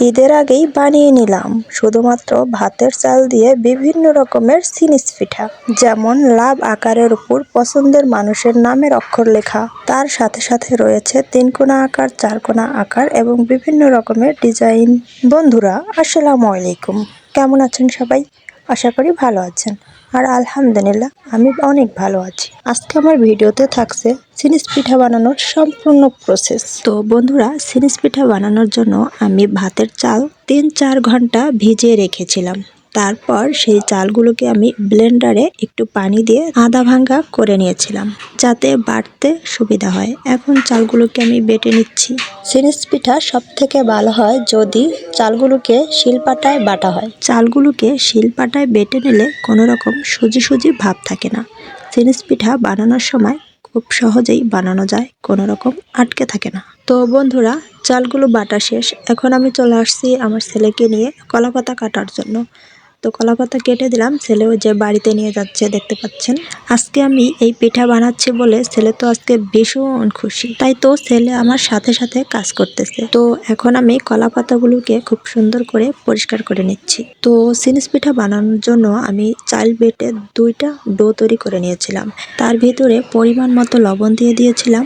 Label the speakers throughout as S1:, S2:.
S1: ঈদের আগেই বানিয়ে নিলাম শুধুমাত্র ভাতের চাল দিয়ে বিভিন্ন রকমের সিনিস পিঠা, যেমন লাভ আকারের উপর পছন্দের মানুষের নামের অক্ষর লেখা, তার সাথে সাথে রয়েছে 3 কোনা আকার, 4 কোনা আকার এবং বিভিন্ন রকমের ডিজাইন। বন্ধুরা আসসালামু আলাইকুম, কেমন আছেন সবাই? আশা করি ভালো আছেন। আর আলহামদুলিল্লাহ আমি অনেক ভালো আছি। আজকে আমার ভিডিওতে থাকছে সিনিস পিঠা বানানোর সম্পূর্ণ প্রসেস। তো বন্ধুরা, সিনিস পিঠা বানানোর জন্য আমি ভাতের চাল 3-4 ঘন্টা ভিজিয়ে রেখেছিলাম। তারপর সেই চালগুলোকে আমি ব্লেন্ডারে একটু পানি দিয়ে আধা ভাঙ্গা করে নিয়েছিলাম, যাতে বাটতে সুবিধা হয়। এখন চালগুলোকে আমি বেটে নিচ্ছি। সিনিস পিঠা সব থেকে ভালো হয় যদি চালগুলোকে শিলপাটায় বাটা হয়। চালগুলোকে শিলপাটায় বেটে নিলে কোনো রকম সুজি সুজি ভাব থাকে না। সিনিস পিঠা বানানোর সময় খুব সহজেই বানানো যায়, কোনো রকম আটকে থাকে না। তো বন্ধুরা, চালগুলো বাটা শেষ। এখন আমি চলে আসছি আমার ছেলেকে নিয়ে কলাপাতা কাটার জন্য। তো কলাপাতা কেটে দিলাম, ছেলে ওই যে বাড়িতে নিয়ে যাচ্ছে, দেখতে পাচ্ছেন। আজকে আমি এই পিঠা বানাচ্ছি বলে ছেলে তো আজকে ভীষণ খুশি, তাই তো ছেলে আমার সাথে সাথে কাজ করতেছে। তো এখন আমি কলাপাতাগুলোকে খুব সুন্দর করে পরিষ্কার করে নিচ্ছি। তো সিনিস পিঠা বানানোর জন্য আমি চাল বেটে 2টা ডো তৈরি করে নিয়েছিলাম। তার ভিতরে পরিমাণ মতো লবণ দিয়ে দিয়েছিলাম,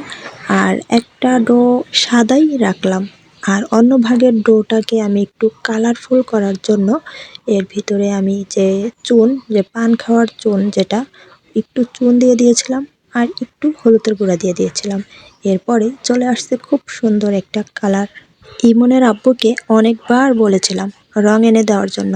S1: আর একটা ডো সাদাই রাখলাম। আর অন্য ভাগের ডোটাকে আমি একটু কালারফুল করার জন্য এর ভিতরে আমি যে পান খাওয়ার চুন, যেটা একটু চুন দিয়ে দিয়েছিলাম, আর একটু হলুদের গুঁড়া দিয়ে দিয়েছিলাম। এরপরে চলে আসছে খুব সুন্দর একটা কালার। ইমনের আব্বুকে অনেকবার বলেছিলাম রং এনে দেওয়ার জন্য,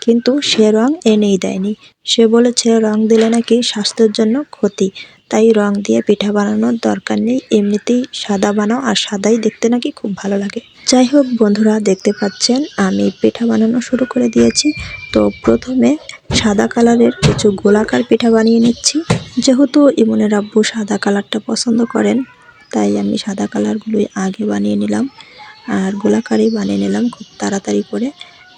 S1: কিন্তু সে রং এনেই দেয়নি। সে বলেছে রং দিলে নাকি স্বাস্থ্যের জন্য ক্ষতি, তাই রং দিয়ে পিঠা বানানোর দরকার নেই, এমনিতেই সাদা বানাও, আর সাদাই দেখতে নাকি খুব ভালো লাগে। যাই হোক বন্ধুরা, দেখতে পাচ্ছেন আমি পিঠা বানানো শুরু করে দিয়েছি। তো প্রথমে সাদা কালারের কিছু গোলাকার পিঠা বানিয়ে নিচ্ছি। যেহেতু ইমনের আব্বু সাদা কালারটা পছন্দ করেন, তাই আমি সাদা কালারগুলোই আগে বানিয়ে নিলাম, আর গোলাকারই বানিয়ে নিলাম খুব তাড়াতাড়ি করে,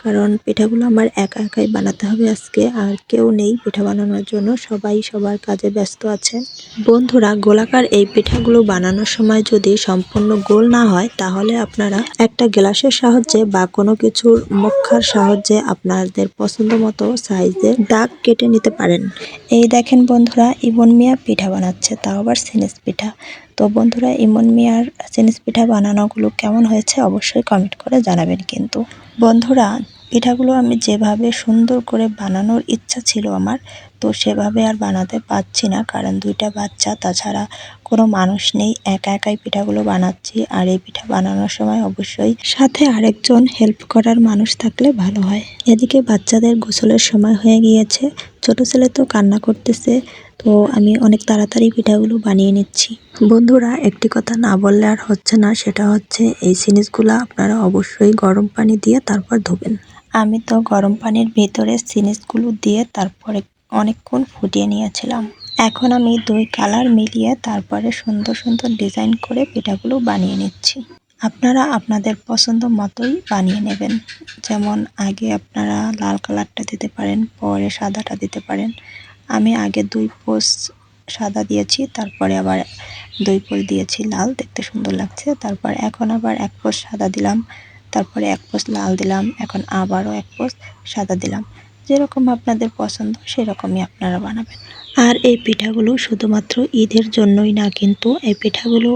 S1: কারণ পিঠাগুলো আমার একা একাই বানাতে হবে আজকে, আর কেউ নেই পিঠা বানানোর জন্য, সবাই সবার কাজে ব্যস্ত আছেন। বন্ধুরা, গোলাকার এই পিঠাগুলো বানানোর সময় যদি সম্পূর্ণ গোল না হয়, তাহলে আপনারা একটা গ্লাসের সাহায্যে বা কোনো কিছুর মুখার সাহায্যে আপনাদের পছন্দ মতো সাইজের দাগ কেটে নিতে পারেন। এই দেখেন বন্ধুরা, ইমন মিয়া পিঠা বানাচ্ছে, তাও আবার সিনিস পিঠা। তো বন্ধুরা, ইমন মিয়ার সিনিস পিঠা বানানোগুলো কেমন হয়েছে অবশ্যই কমেন্ট করে জানাবেন। কিন্তু বন্ধুরা, পিঠাগুলো আমি যেভাবে সুন্দর করে বানানোর ইচ্ছা ছিল আমার, তো সেভাবে আর বানাতে পারছি না, কারণ 2টা বাচ্চা, তাছাড়া কোনো মানুষ নেই, একা একাই পিঠাগুলো বানাচ্ছি। আর এই পিঠা বানানোর সময় অবশ্যই সাথে আরেকজন হেল্প করার মানুষ থাকলে ভালো হয়। এদিকে বাচ্চাদের গোসলের সময় হয়ে গিয়েছে, ছোট ছেলে তো কান্না করতেছে, তো আমি অনেক তাড়াতাড়ি পিঠাগুলো বানিয়ে নিচ্ছি। বন্ধুরা, একটি কথা না বললে আর হচ্ছে না, সেটা হচ্ছে এই জিনিসগুলো আপনারা অবশ্যই গরম পানি দিয়ে তারপর ধুবেন। আমি তো গরম পানির ভিতরে সিনিসগুলো দিয়ে তারপরে অনেকক্ষণ ফুটিয়ে নিয়েছিলাম। এখন আমি 2 কালার মিলিয়ে তারপরে সুন্দর সুন্দর ডিজাইন করে পিঠাগুলো বানিয়ে নিচ্ছি। আপনারা আপনাদের পছন্দ মতোই বানিয়ে নেবেন। যেমন আগে আপনারা লাল কালারটা দিতে পারেন, পরে সাদাটা দিতে পারেন। আমি আগে 2 পোস্ট সাদা দিয়েছি, তারপরে আবার 2 পোস্ট দিয়েছি লাল, দেখতে সুন্দর লাগছে। তারপর এখন আবার 1 পোস্ট সাদা দিলাম, তারপরে 1 পোস্ট লাল দিলাম, এখন আবারও 1 পোস্ট সাদা দিলাম। যেরকম আপনাদের পছন্দ সেরকমই আপনারা বানাবেন। আর এই পিঠাগুলো শুধুমাত্র ঈদের জন্যই না, কিন্তু এই পিঠাগুলো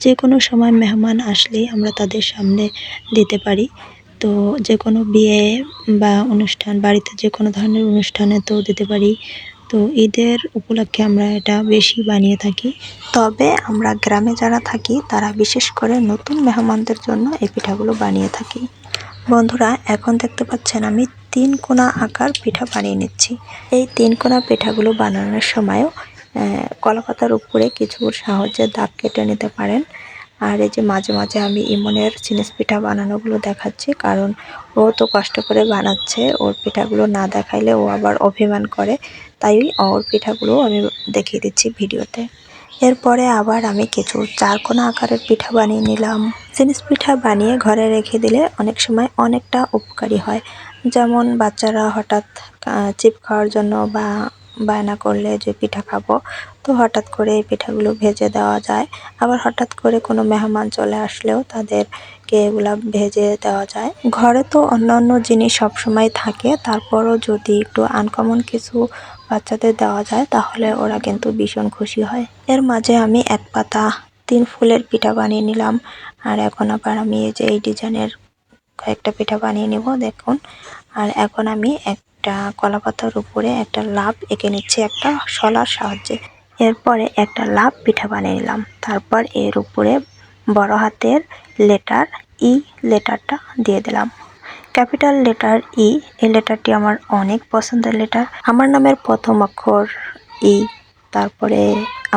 S1: যে কোনো সময় মেহমান আসলে আমরা তাদের সামনে দিতে পারি। তো যে কোনো বিয়ে বা অনুষ্ঠান, বাড়িতে যে কোনো ধরনের অনুষ্ঠানেতেও দিতে পারি। তো ঈদের উপলক্ষে আমরা এটা বেশি বানিয়ে থাকি। তবে আমরা গ্রামে যারা থাকি তারা বিশেষ করে নতুন মেহমানদের জন্য এই পিঠাগুলো বানিয়ে থাকি। বন্ধুরা, এখন দেখতে পাচ্ছেন আমি 3 কোনা আকার পিঠা বানিয়ে নিচ্ছি। এই 3 কোনা পিঠাগুলো বানানোর সময়ও কলাপাতার উপরে কিছুর সাহায্যে দাগ কেটে নিতে পারেন। আর এই যে মাঝে মাঝে আমি ইমনের সিনিস পিঠা বানানোগুলো দেখাচ্ছি, কারণ ও তো কষ্ট করে বানাচ্ছে, ওর পিঠাগুলো না দেখাইলে ও আবার অভিমান করে, তাই ওর পিঠাগুলো আমি দেখিয়ে দিচ্ছি ভিডিওতে। এরপরে আবার আমি কিছু 4 কোনা আকারের পিঠা বানিয়ে নিলাম। সিনিস পিঠা বানিয়ে ঘরে রেখে দিলে অনেক সময় অনেকটা উপকারী হয়। যেমন বাচ্চারা হঠাৎ চিপ খাওয়ার জন্য বা বায়না করলে যে পিঠা খাবো, তো হঠাৎ করে এই পিঠাগুলো ভেজে দেওয়া যায়। আবার হঠাৎ করে কোনো মেহমান চলে আসলেও তাদেরকে এগুলা ভেজে দেওয়া যায়। ঘরে তো অন্যান্য জিনিস সবসময় থাকে, তারপরও যদি একটু আনকমন কিছু বাচ্চাদের দেওয়া যায় তাহলে ওরা কিন্তু ভীষণ খুশি হয়। এর মাঝে আমি এক পাতা 3 ফুলের পিঠা বানিয়ে নিলাম। আর এখন আবার আমি এই যে এই ডিজাইনের কয়েকটা পিঠা বানিয়ে নিব, দেখুন। আর এখন আমি একটা কলাপাতার উপরে একটা লাভ এঁকে নিচ্ছি একটা শলার সাহায্যে। এরপরে একটা লাভ পিঠা বানিয়ে নিলাম। তারপর এর উপরে বড় হাতের লেটার ই লেটারটা দিয়ে দিলাম। ক্যাপিটাল লেটার ই, এই লেটারটি আমার অনেক পছন্দের লেটার। আমার নামের প্রথম অক্ষর ই, তারপরে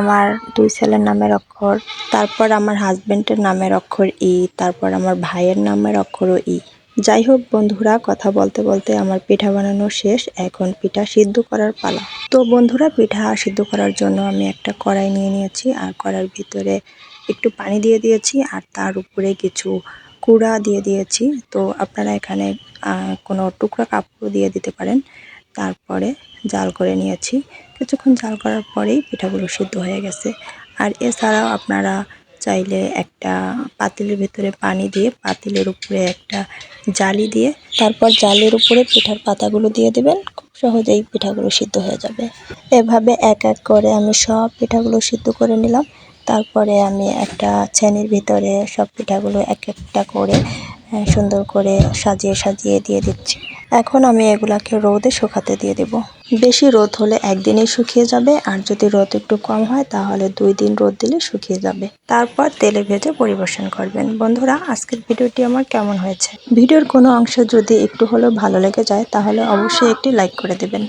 S1: আমার 2 ছেলের নামের অক্ষর, তারপর আমার হাজবেন্ডের নামের অক্ষর ই, তারপর আমার ভাইয়ের নামের অক্ষরও ই। যাই হোক বন্ধুরা, কথা বলতে বলতে আমার পিঠা বানানো শেষ। এখন পিঠা সিদ্ধ করার পালা। তো বন্ধুরা, পিঠা সিদ্ধ করার জন্য আমি একটা কড়াই নিয়ে নিয়েছি, আর কড়াইয়ের ভিতরে একটু পানি দিয়ে দিয়েছি, আর তার উপরে কিছু কুড়া দিয়ে দিয়েছি। তো আপনারা এখানে কোনো টুকরা কাপড় দিয়ে দিতে পারেন। তারপরে জাল করে নিয়েছি। কিছুক্ষণ জাল করার পরেই পিঠাগুলো সিদ্ধ হয়ে গেছে। আর এছাড়াও আপনারা চাইলে একটা পাতিলের ভিতরে পানি দিয়ে পাতিলের উপরে একটা জালি দিয়ে তারপর জালির উপরে পিঠার পাতাগুলো দিয়ে দিবেন। খুব সহজেই পিঠাগুলো সিদ্ধ হয়ে যাবে। এভাবে এক এক করে আমি সব পিঠাগুলো সিদ্ধ করে নিলাম। তারপরে আমি একটা ছানির ভিতরে সব পিঠাগুলো এক একটা করে সুন্দর করে সাজিয়ে সাজিয়ে দিয়ে দিচ্ছি। এখন আমি এগুলাকে রোদে শুকাতে দিয়ে দেব। বেশি রোদ হলে একদিনেই শুকিয়ে যাবে, আর যদি রোদ একটু কম হয় তাহলে 2 দিন রোদ দিলে শুকিয়ে যাবে। তারপর তেলে ভেজে পরিবেশন করবেন। বন্ধুরা, আজকের ভিডিওটি আমার কেমন হয়েছে? ভিডিওর কোনো অংশ যদি একটু হলেও ভালো লেগে যায় তাহলে অবশ্যই একটি লাইক করে দেবেন।